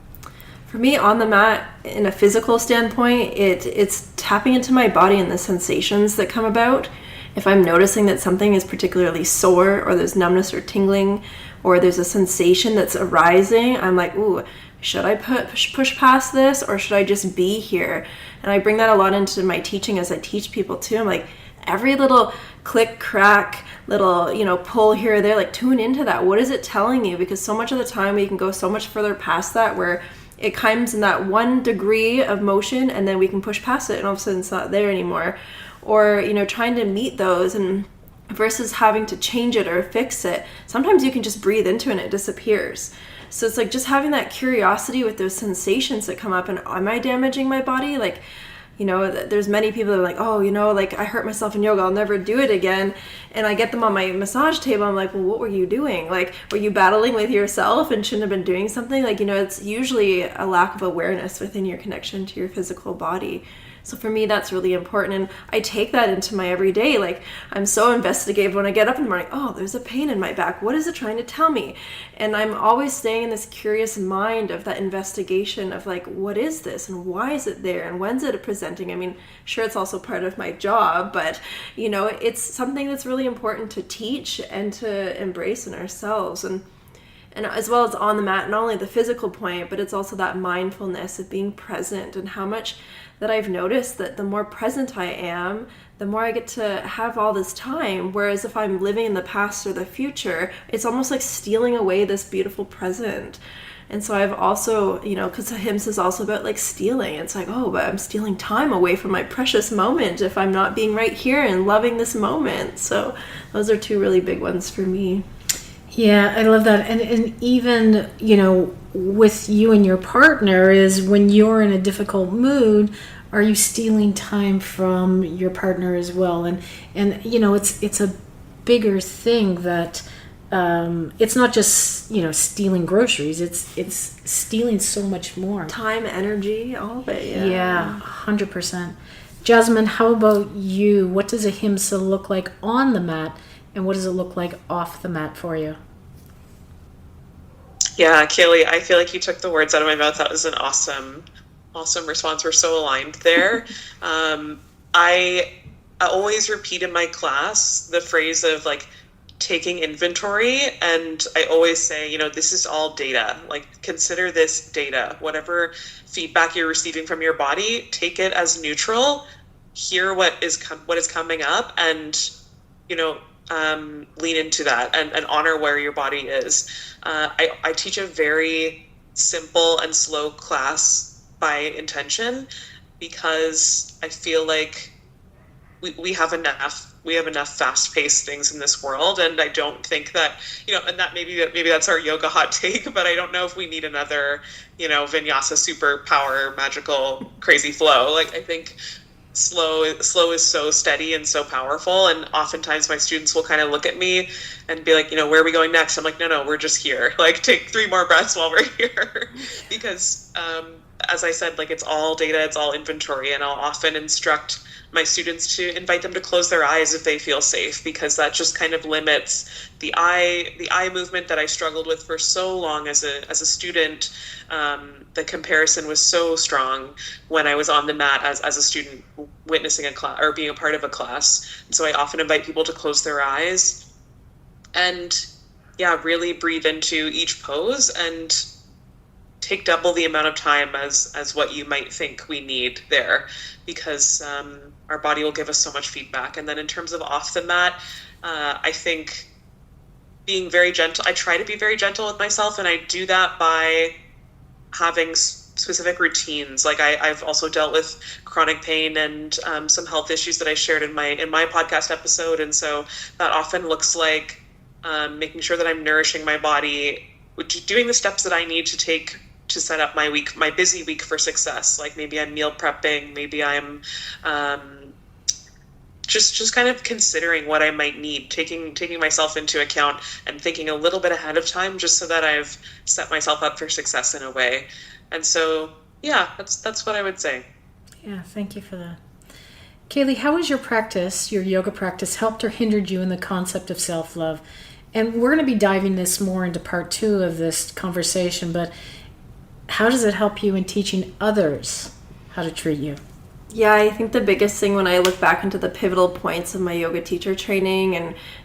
For me, on the mat, in a physical standpoint, it's tapping into my body and the sensations that come about. If I'm noticing that something is particularly sore, or there's numbness or tingling, or there's a sensation that's arising, I'm like, ooh, should I push past this, or should I just be here? And I bring that a lot into my teaching as I teach people too. I'm like, every little click, crack, little, pull here or there, like tune into that. What is it telling you? Because so much of the time we can go so much further past that, where it comes in that 1 degree of motion and then we can push past it and all of a sudden it's not there anymore. Or, trying to meet those, and versus having to change it or fix it, sometimes you can just breathe into it and it disappears. So it's like just having that curiosity with those sensations that come up, and am I damaging my body? Like, there's many people that are like, oh, like I hurt myself in yoga, I'll never do it again. And I get them on my massage table. I'm like, well, what were you doing? Like, were you battling with yourself and shouldn't have been doing something? Like, it's usually a lack of awareness within your connection to your physical body. So for me, that's really important. And I take that into my everyday. Like, I'm so investigative when I get up in the morning. Oh, there's a pain in my back. What is it trying to tell me? And I'm always staying in this curious mind of that investigation of like, what is this? And why is it there? And when's it presenting? I mean, sure, it's also part of my job, but it's something that's really important to teach and to embrace in ourselves. And and as well as on the mat, not only the physical point, but it's also that mindfulness of being present, and how much that I've noticed that the more present I am, the more I get to have all this time. Whereas if I'm living in the past or the future, it's almost like stealing away this beautiful present. And so I've also, because Ahimsa is also about like stealing. It's like, oh, but I'm stealing time away from my precious moment if I'm not being right here and loving this moment. So those are two really big ones for me. Yeah, I love that. And even, with you and your partner, is when you're in a difficult mood, are you stealing time from your partner as well? And it's a bigger thing that it's not just, stealing groceries. It's stealing so much more. Time, energy, all of it. Yeah, 100%. Jasmine, how about you? What does Ahimsa look like on the mat, and what does it look like off the mat for you? Yeah, Cailea, I feel like you took the words out of my mouth. That was an awesome response. We're so aligned there. I always repeat in my class the phrase of like taking inventory, and I always say, this is all data. Like, consider this data. Whatever feedback you're receiving from your body, take it as neutral. Hear what is coming up, and lean into that and honor where your body is. I teach a very simple and slow class by intention, because I feel like we have enough fast-paced things in this world, and I don't think that, and that maybe that's our yoga hot take, but I don't know if we need another, vinyasa superpower magical crazy flow. Like, I think slow is so steady and so powerful, and oftentimes my students will kind of look at me and be like, where are we going next? I'm like, no, we're just here. Like, take 3 more breaths while we're here. Because as I said, like, it's all data, it's all inventory, and I'll often instruct my students to invite them to close their eyes if they feel safe, because that just kind of limits the eye movement that I struggled with for so long as a student. The comparison was so strong when I was on the mat as a student witnessing a class or being a part of a class. And so I often invite people to close their eyes and really breathe into each pose and take double the amount of time as what you might think we need there, because our body will give us so much feedback. And then in terms of off the mat, I think being very gentle, I try to be very gentle with myself, and I do that by having specific routines. Like I've also dealt with chronic pain and some health issues that I shared in my podcast episode. And so that often looks like making sure that I'm nourishing my body, doing the steps that I need to take to set up my busy week for success. Like maybe I'm meal prepping, maybe I'm just kind of considering what I might need, taking myself into account and thinking a little bit ahead of time, just so that I've set myself up for success in a way. And so, that's what I would say. Yeah, thank you for that. Cailea, how has your yoga practice helped or hindered you in the concept of self-love? And we're going to be diving this more into part 2 of this conversation, but how does it help you in teaching others how to treat you? Yeah, I think the biggest thing when I look back into the pivotal points of my yoga teacher training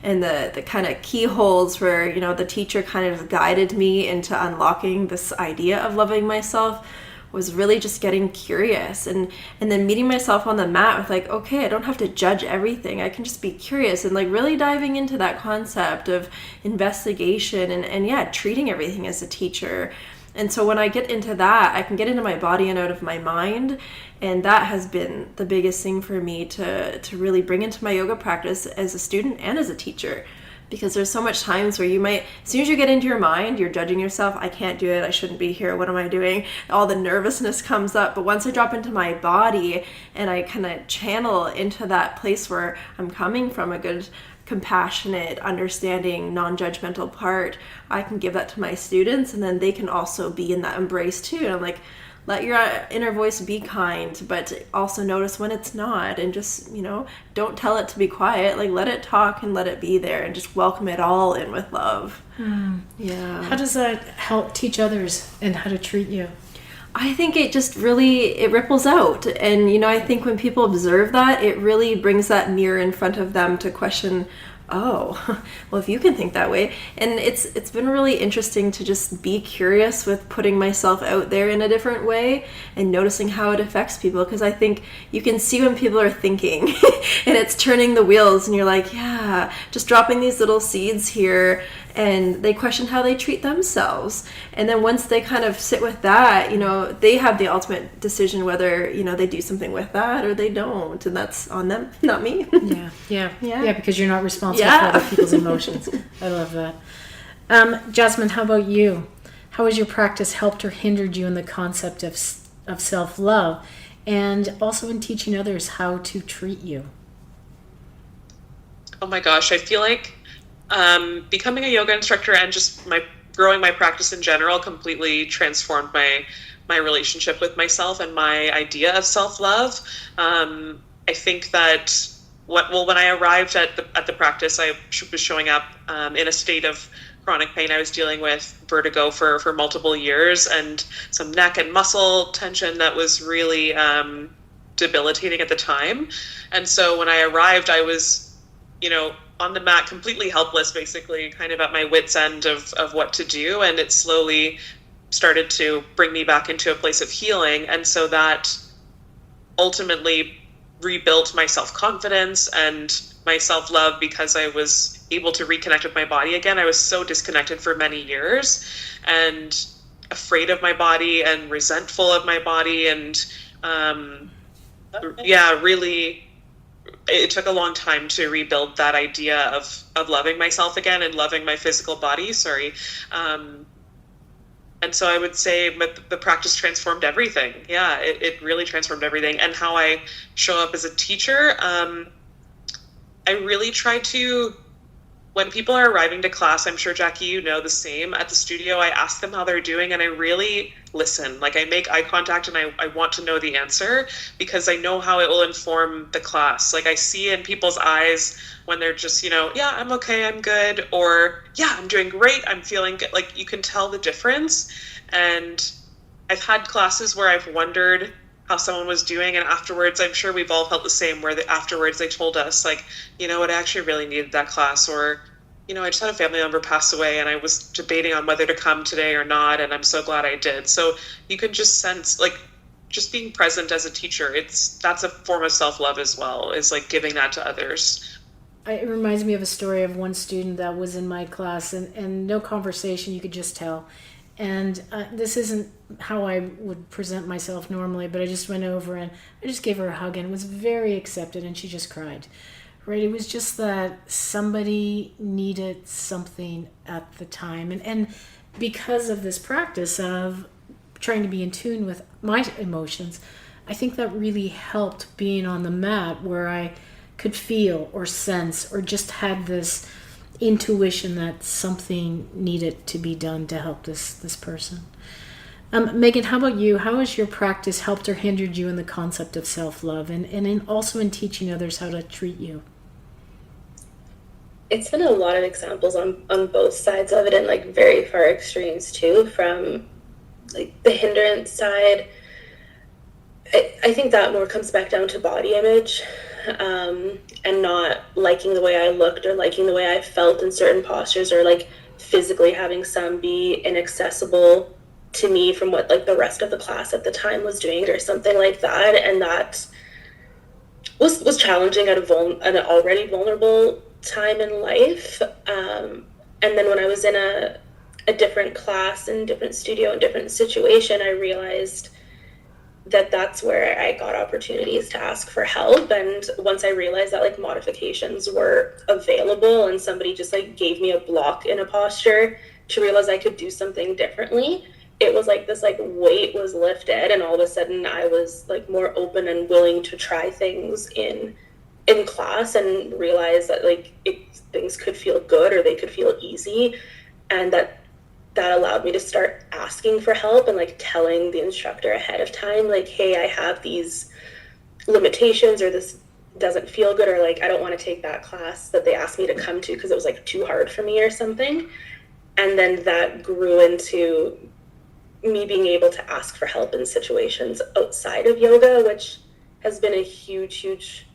and the kind of keyholes where, the teacher kind of guided me into unlocking this idea of loving myself, was really just getting curious and then meeting myself on the mat with like, okay, I don't have to judge everything. I can just be curious, and like really diving into that concept of investigation and treating everything as a teacher. And so when I get into that, I can get into my body and out of my mind. And that has been the biggest thing for me to really bring into my yoga practice as a student and as a teacher. Because there's so much times where you might, as soon as you get into your mind, you're judging yourself. I can't do it. I shouldn't be here. What am I doing? All the nervousness comes up. But once I drop into my body and I kind of channel into that place where I'm coming from, a good, compassionate, understanding, non-judgmental part, I can give that to my students, and then they can also be in that embrace too. And I'm like, let your inner voice be kind, but also notice when it's not, and just, don't tell it to be quiet. Like, let it talk and let it be there, and just welcome it all in with love. Yeah. How does that help teach others and how to treat you? I think it just really, it ripples out. And, I think when people observe that, it really brings that mirror in front of them to question, oh, well, if you can think that way. And it's been really interesting to just be curious with putting myself out there in a different way and noticing how it affects people, because I think you can see when people are thinking and it's turning the wheels, and you're like, yeah, just dropping these little seeds here, and they question how they treat themselves. And then once they kind of sit with that, they have the ultimate decision whether, they do something with that or they don't. And that's on them, not me. Yeah, because you're not responsible for other people's emotions. I love that. Jasmine, how about you? How has your practice helped or hindered you in the concept of self-love, and also in teaching others how to treat you? Oh my gosh, I feel like becoming a yoga instructor and just growing my practice in general completely transformed my relationship with myself and my idea of self-love. I think that when I arrived at the practice, I was showing up in a state of chronic pain. I was dealing with vertigo for multiple years and some neck and muscle tension that was really debilitating at the time. And so when I arrived, I was, on the mat, completely helpless, basically, kind of at my wit's end of what to do. And it slowly started to bring me back into a place of healing. And so that ultimately rebuilt my self-confidence and my self-love, because I was able to reconnect with my body again. I was so disconnected for many years and afraid of my body and resentful of my body. And really, it took a long time to rebuild that idea of loving myself again and loving my physical body. And so I would say the practice transformed everything. Yeah, it really transformed everything. And how I show up as a teacher, I really try to, when people are arriving to class, I'm sure, Jackie, you know the same, at the studio, I ask them how they're doing, and I really listen. Like, I make eye contact, and I want to know the answer, because I know how it will inform the class. Like, I see in people's eyes when they're just, yeah, I'm okay, I'm good, or yeah, I'm doing great, I'm feeling good. Like, you can tell the difference. And I've had classes where I've wondered how someone was doing, and afterwards, I'm sure we've all felt the same, where afterwards they told us, like, you know what, I actually really needed that class, or, I just had a family member pass away and I was debating on whether to come today or not, and I'm so glad I did. So you can just sense, like, just being present as a teacher, that's a form of self-love as well, is like giving that to others. It reminds me of a story of one student that was in my class, and no conversation, you could just tell. And this isn't how I would present myself normally, but I just went over and I just gave her a hug, and it was very accepted, and she just cried. Right? It was just that somebody needed something at the time. And because of this practice of trying to be in tune with my emotions, I think that really helped being on the mat, where I could feel or sense or just had this intuition that something needed to be done to help this person. Megan, how about you? How has your practice helped or hindered you in the concept of self-love, and also in teaching others how to treat you? It's been a lot of examples on both sides of it, and like very far extremes too. From like the hindrance side, I think that more comes back down to body image, and not liking the way I looked or liking the way I felt in certain postures, or like physically having some be inaccessible to me from what like the rest of the class at the time was doing, or something like that. And that was challenging at an already vulnerable time in life. And then when I was in a different class and different studio and different situation, I realized that that's where I got opportunities to ask for help. And once I realized that like modifications were available, and somebody just like gave me a block in a posture to realize I could do something differently, it was like this like weight was lifted, and all of a sudden I was like more open and willing to try things in class, and realize that like things could feel good or they could feel easy, and that allowed me to start asking for help and like telling the instructor ahead of time, like, hey, I have these limitations, or this doesn't feel good, or like I don't want to take that class that they asked me to come to because it was like too hard for me or something. And then that grew into me being able to ask for help in situations outside of yoga, which has been a huge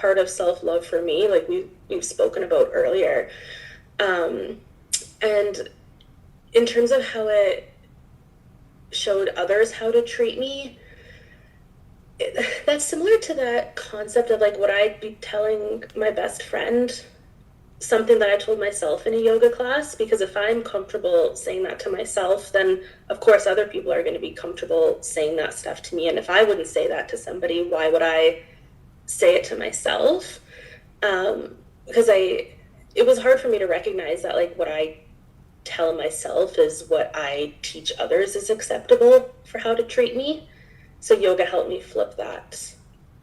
part of self-love for me, like we've spoken about earlier. And in terms of how it showed others how to treat me, that's similar to that concept of like, would I be telling my best friend something that I told myself in a yoga class? Because if I'm comfortable saying that to myself, then of course other people are going to be comfortable saying that stuff to me. And if I wouldn't say that to somebody, why would I say it to myself? Because it was hard for me to recognize that like what I tell myself is what I teach others is acceptable for how to treat me. So yoga helped me flip that.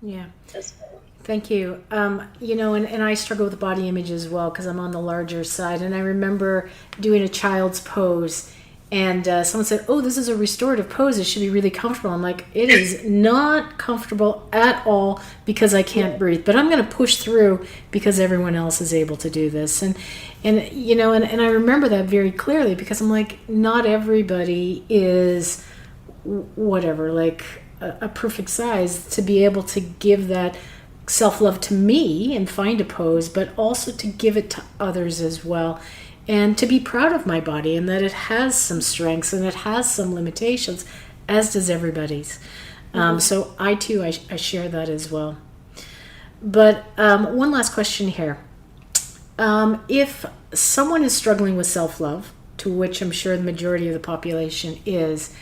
Yeah. As well. Thank you. And I struggle with body image as well because I'm on the larger side. And I remember doing a child's pose, and someone said, "Oh, this is a restorative pose. It should be really comfortable." I'm like, it is not comfortable at all because I can't breathe. But I'm going to push through because everyone else is able to do this. And I remember that very clearly because I'm like, not everybody is whatever, like a perfect size to be able to give that self-love to me and find a pose, but also to give it to others as well, and to be proud of my body and that it has some strengths and it has some limitations, as does everybody's. So I too, I share that as well. But one last question here. If someone is struggling with self-love, to which I'm sure the majority of the population is,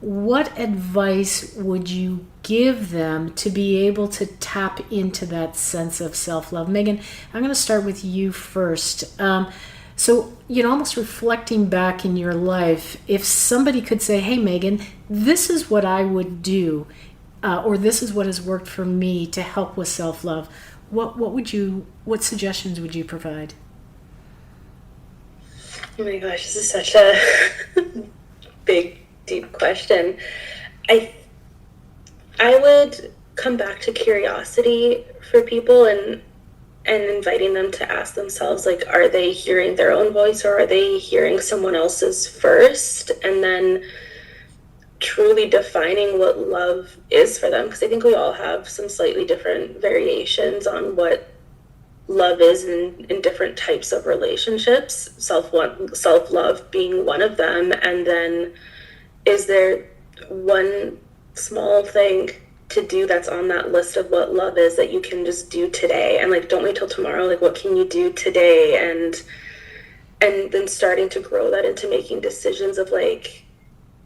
what advice would you give them to be able to tap into that sense of self-love? Megan, I'm going to start with you first. So, almost reflecting back in your life, if somebody could say, "Hey, Megan, this is what I would do, or this is what has worked for me to help with self-love," what suggestions would you provide? Oh my gosh, this is such a big, deep question. I would come back to curiosity for people and inviting them to ask themselves, like, are they hearing their own voice or are they hearing someone else's first? And then truly defining what love is for them, because I think we all have some slightly different variations on what love is in different types of relationships, self-love being one of them. And then is there one small thing to do that's on that list of what love is that you can just do today? And like, don't wait till tomorrow. Like, what can you do today? And then starting to grow that into making decisions of like,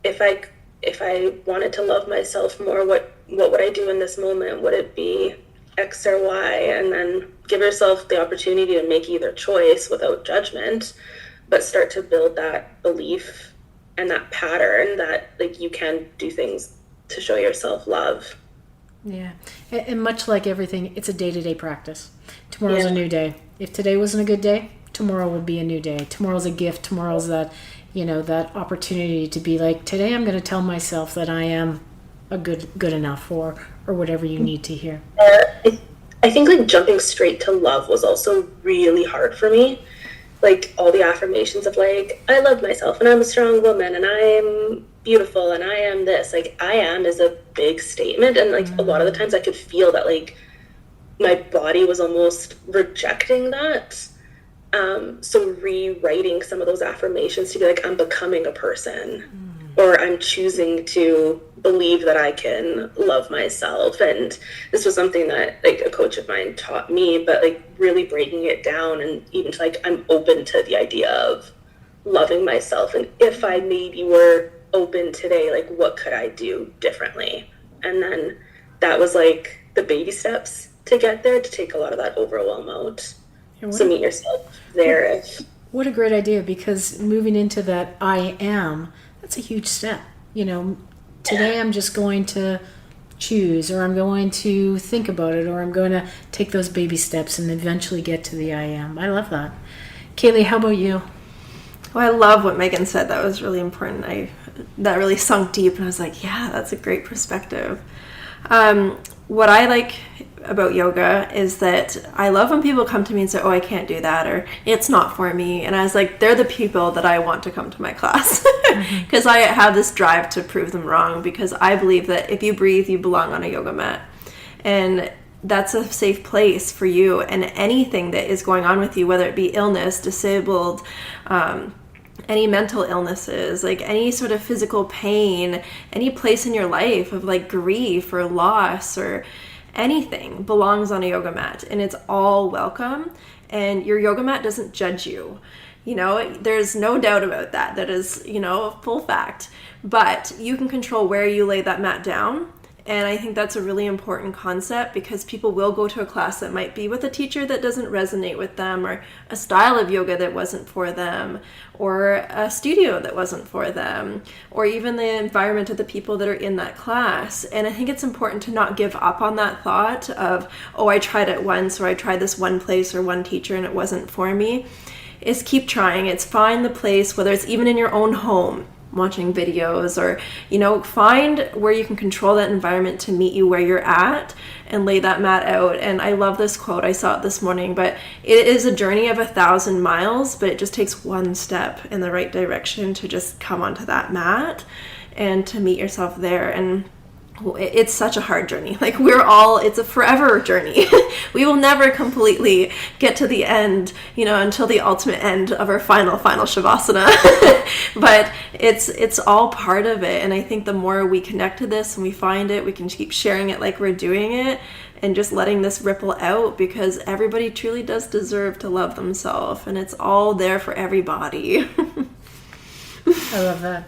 if I wanted to love myself more, what would I do in this moment? Would it be X or Y? And then give yourself the opportunity to make either choice without judgment, but start to build that belief and that pattern that like you can do things to show yourself love. Yeah. And much like everything, it's a day-to-day practice. Tomorrow's a new day. If today wasn't a good day, tomorrow will be a new day. Tomorrow's a gift. Tomorrow's that, that opportunity to be like, today I'm going to tell myself that I am a good enough or whatever you need to hear. I think like jumping straight to love was also really hard for me. Like all the affirmations of like, I love myself and I'm a strong woman and I am beautiful and I am this. Like, I am is a big statement. And like a lot of the times I could feel that like my body was almost rejecting that. So rewriting some of those affirmations to be like, I'm becoming a person. Or I'm choosing to believe that I can love myself. And this was something that like a coach of mine taught me, but like really breaking it down and even to, like, I'm open to the idea of loving myself. And if I maybe were open today, like what could I do differently? And then that was like the baby steps to get there, to take a lot of that overwhelm out. So meet yourself there. What a great idea, because moving into that I am, that's a huge step. Today I'm just going to choose, or I'm going to think about it, or I'm going to take those baby steps and eventually get to the I am. I love that. Cailea, how about you? Well, I love what Megan said. That was really important. That really sunk deep, and I was like, yeah, that's a great perspective. What I like about yoga is that I love when people come to me and say, oh, I can't do that, or it's not for me. And I was like, they're the people that I want to come to my class, because I have this drive to prove them wrong, because I believe that if you breathe, you belong on a yoga mat. And that's a safe place for you, and anything that is going on with you, whether it be illness, disabled, any mental illnesses, like any sort of physical pain, any place in your life of like grief or loss or anything belongs on a yoga mat, and it's all welcome. And your yoga mat doesn't judge you. There's no doubt about that. That is, a full fact. But you can control where you lay that mat down. And I think that's a really important concept, because people will go to a class that might be with a teacher that doesn't resonate with them, or a style of yoga that wasn't for them, or a studio that wasn't for them, or even the environment of the people that are in that class. And I think it's important to not give up on that thought of, oh, I tried it once, or I tried this one place or one teacher and it wasn't for me. Is keep trying. It's find the place, whether it's even in your own home, watching videos, or find where you can control that environment to meet you where you're at, and lay that mat out. And I love this quote, I saw it this morning, but it is a journey of 1,000 miles, but it just takes one step in the right direction to just come onto that mat and to meet yourself there. And it's such a hard journey. Like, it's a forever journey. We will never completely get to the end, until the ultimate end of our final Shavasana. But it's all part of it. And I think the more we connect to this and we find it, we can keep sharing it like we're doing it, and just letting this ripple out, because everybody truly does deserve to love themselves, and it's all there for everybody. I love that.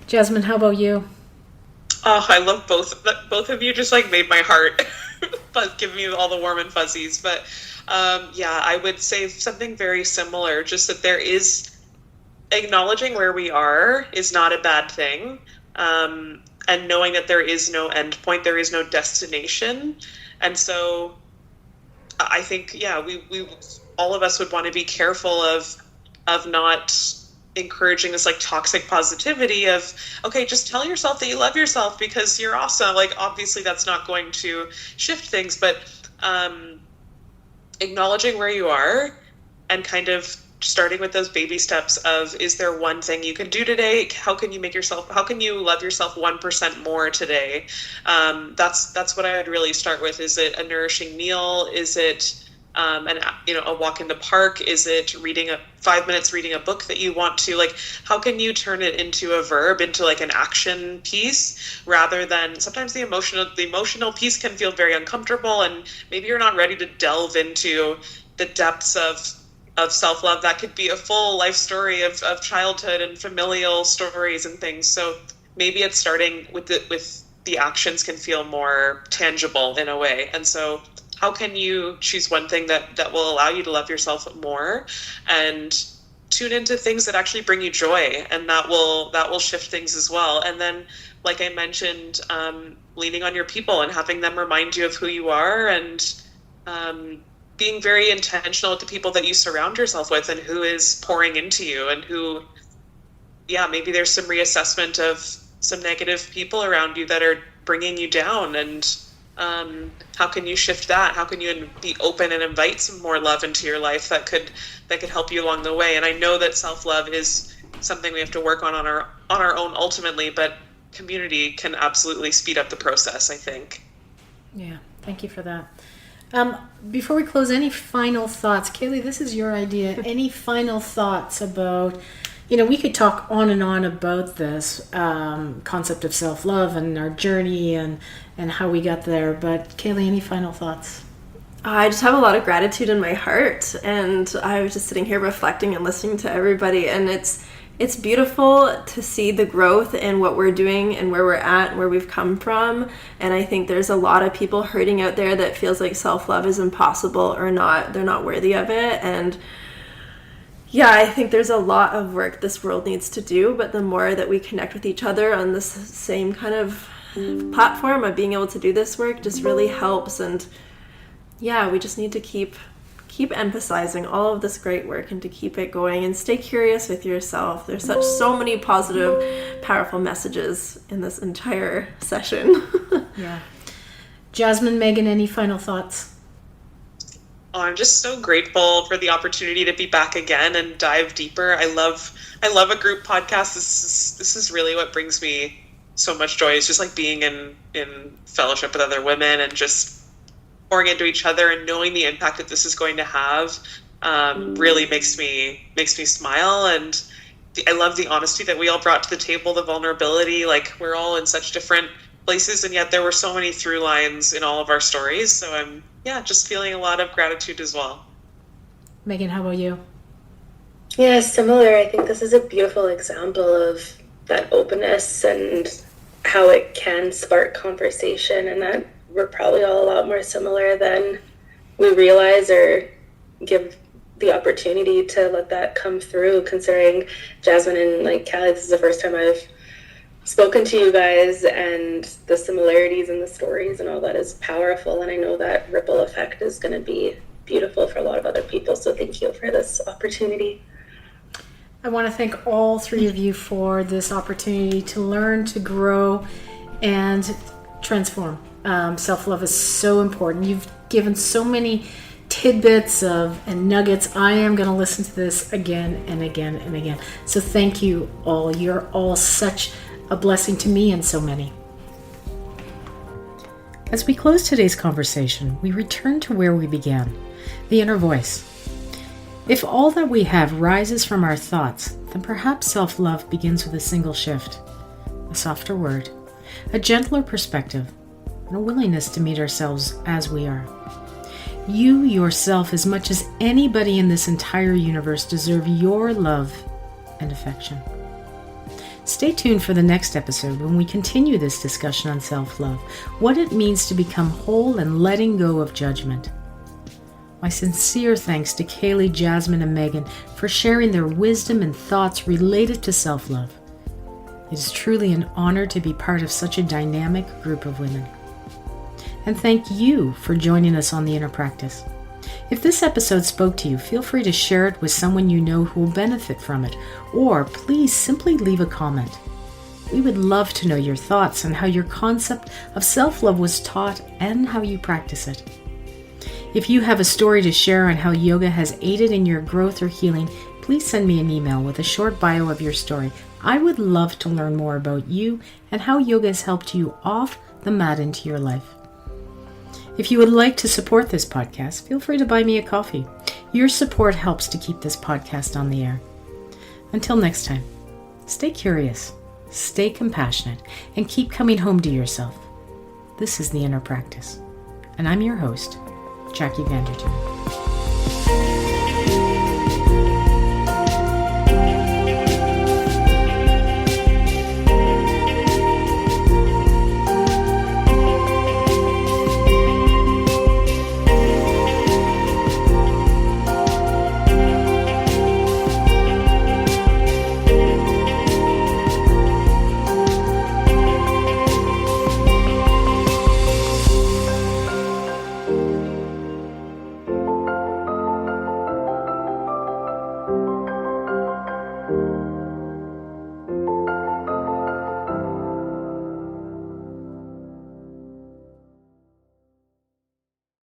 Jasmine, how about you? Oh, I love both of you. Just like made my heart give me all the warm and fuzzies. But I would say something very similar. Just that there is acknowledging where we are is not a bad thing, and knowing that there is no end point, there is no destination. And so I think we all of us would want to be careful of not encouraging this like toxic positivity of, okay, just tell yourself that you love yourself because you're awesome. Like, obviously that's not going to shift things, but acknowledging where you are and kind of starting with those baby steps of, is there one thing you can do today? How can you love yourself 1% more today? That's what I would really start with. Is it a nourishing meal? Is it a walk in the park? Is it 5 minutes reading a book that you want to? Like, how can you turn it into a verb, into like an action piece, rather than sometimes the emotional piece can feel very uncomfortable, and maybe you're not ready to delve into the depths of self-love. That could be a full life story of childhood and familial stories and things. So maybe it's starting with the actions can feel more tangible in a way. And so how can you choose one thing that will allow you to love yourself more, and tune into things that actually bring you joy, and that will shift things as well. And then, like I mentioned, leaning on your people and having them remind you of who you are, and being very intentional with the people that you surround yourself with, and who is pouring into you, and who, maybe there's some reassessment of some negative people around you that are bringing you down, and how can you shift that? How can you be open and invite some more love into your life that could help you along the way? And I know that self-love is something we have to work on our own ultimately, but community can absolutely speed up the process, I think. Yeah, thank you for that. Before we close, any final thoughts? Cailea, this is your idea. Any final thoughts about, we could talk on and on about this concept of self-love and our journey and how we got there. But Cailea, any final thoughts? I just have a lot of gratitude in my heart, and I was just sitting here reflecting and listening to everybody, and it's beautiful to see the growth in what we're doing and where we're at and where we've come from. And I think there's a lot of people hurting out there that feels like self-love is impossible, or they're not worthy of it. And I think there's a lot of work this world needs to do, but the more that we connect with each other on this same kind of platform of being able to do this work just really helps. And we just need to keep emphasizing all of this great work, and to keep it going, and stay curious with yourself. There's so many positive, powerful messages in this entire session. Yeah. Jasmine, Megan, any final thoughts? Oh, I'm just so grateful for the opportunity to be back again and dive deeper. I love a group podcast. This is really what brings me so much joy. It's just like being in fellowship with other women, and just pouring into each other and knowing the impact that this is going to have really makes me smile. And I love the honesty that we all brought to the table, the vulnerability. Like, we're all in such different places, and yet there were so many through lines in all of our stories. So I'm just feeling a lot of gratitude as well. Megan, how about you? Yeah, similar. I think this is a beautiful example of that openness and how it can spark conversation, and that we're probably all a lot more similar than we realize or give the opportunity to let that come through, considering Jasmine and Cailea, this is the first time I've spoken to you guys, and the similarities and the stories and all that is powerful, and I know that ripple effect is going to be beautiful for a lot of other people, so thank you for this opportunity. I want to thank all three of you for this opportunity to learn, to grow, and transform. Self-love is so important. You've given so many tidbits and nuggets. I am going to listen to this again and again and again. So thank you all. You're all such a blessing to me and so many. As we close today's conversation, we return to where we began, the inner voice. If all that we have rises from our thoughts, then perhaps self-love begins with a single shift, a softer word, a gentler perspective, and a willingness to meet ourselves as we are. You yourself, as much as anybody in this entire universe, deserve your love and affection. Stay tuned for the next episode when we continue this discussion on self-love, what it means to become whole and letting go of judgment. My sincere thanks to Cailea, Jasmine, and Megan for sharing their wisdom and thoughts related to self-love. It is truly an honor to be part of such a dynamic group of women. And thank you for joining us on The Inner Practice. If this episode spoke to you, feel free to share it with someone you know who will benefit from it, or please simply leave a comment. We would love to know your thoughts on how your concept of self-love was taught and how you practice it. If you have a story to share on how yoga has aided in your growth or healing, please send me an email with a short bio of your story. I would love to learn more about you and how yoga has helped you off the mat into your life. If you would like to support this podcast, feel free to buy me a coffee. Your support helps to keep this podcast on the air. Until next time, stay curious, stay compassionate, and keep coming home to yourself. This is The Inner Practice, and I'm your host, Jackie Vandertuin.